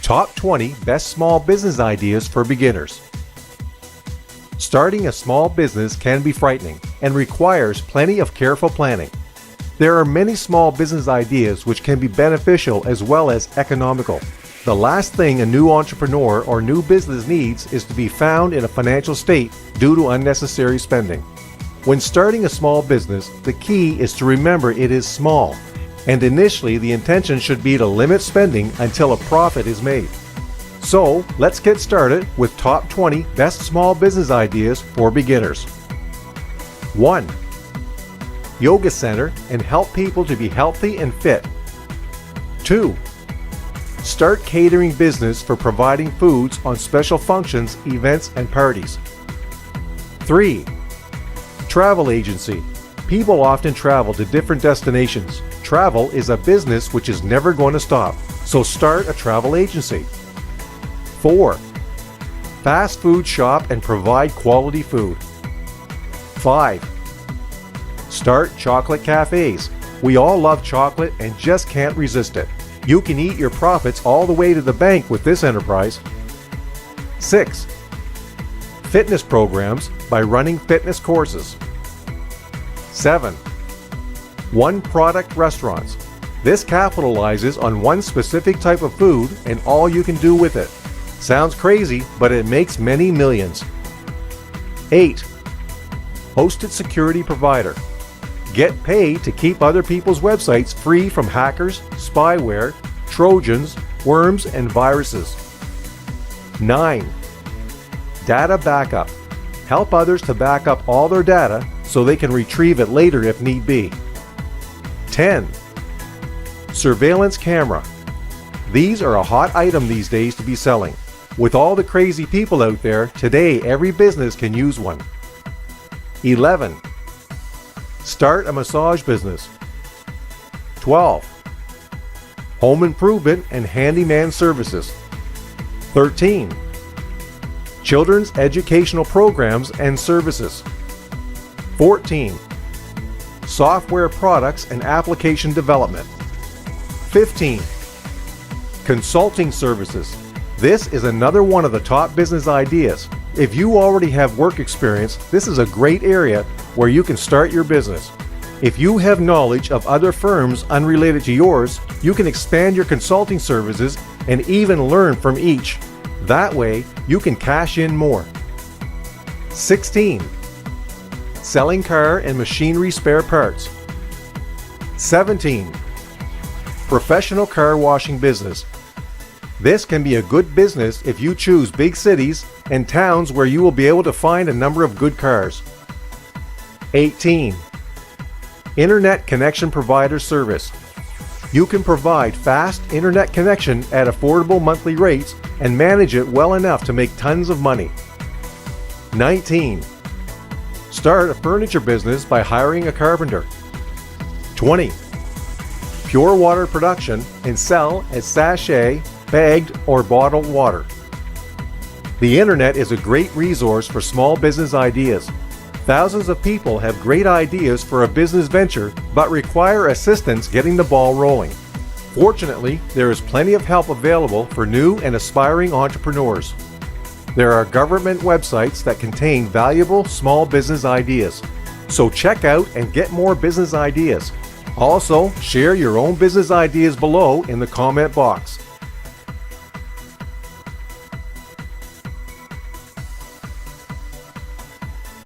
Top 20 Best Small Business Ideas for Beginners. Starting a small business can be frightening and requires plenty of careful planning. There are many small business ideas which can be beneficial as well as economical. The last thing a new entrepreneur or new business needs is to be found in a financial state due to unnecessary spending. When starting a small business, the key is to remember it is small, and initially the intention should be to limit spending until a profit is made. So, let's get started with top 20 best small business ideas for beginners. 1. Yoga center and help people to be healthy and fit. 2. Start catering business for providing foods on special functions, events, and parties. 3. Travel agency. People often travel to different destinations. Travel is a business which is never going to stop, so start a travel agency. 4. Fast food shop and provide quality food. 5. Start chocolate cafes. We all love chocolate and just can't resist it. You can eat your profits all the way to the bank with this enterprise. 6. Fitness programs by running fitness courses. 7. One-product restaurants. This capitalizes on one specific type of food and all you can do with it. Sounds crazy, but it makes many millions. 8. Hosted security provider. Get paid to keep other people's websites free from hackers, spyware, trojans, worms, and viruses. 9. Data backup. Help others to back up all their data so they can retrieve it later if need be. 10. Surveillance camera. These are a hot item these days to be selling. With all the crazy people out there, today every business can use one. 11. Start a massage business. 12. Home improvement and handyman services. 13. Children's educational programs and services. 14. Software products and application development. 15. Consulting services. This is another one of the top business ideas. If you already have work experience, this is a great area where you can start your business. If you have knowledge of other firms unrelated to yours, you can expand your consulting services and even learn from each. That way, you can cash in more. 16. Selling car and machinery spare parts. 17. Professional car washing business. This can be a good business if you choose big cities and towns where you will be able to find a number of good cars. 18. Internet connection provider service. You can provide fast internet connection at affordable monthly rates and manage it well enough to make tons of money. 19. Start a furniture business by hiring a carpenter. 20. Pure water production and sell as sachet, bagged, or bottled water. The internet is a great resource for small business ideas. Thousands of people have great ideas for a business venture but require assistance getting the ball rolling. Fortunately, there is plenty of help available for new and aspiring entrepreneurs. There are government websites that contain valuable small business ideas. So check out and get more business ideas. Also, share your own business ideas below in the comment box.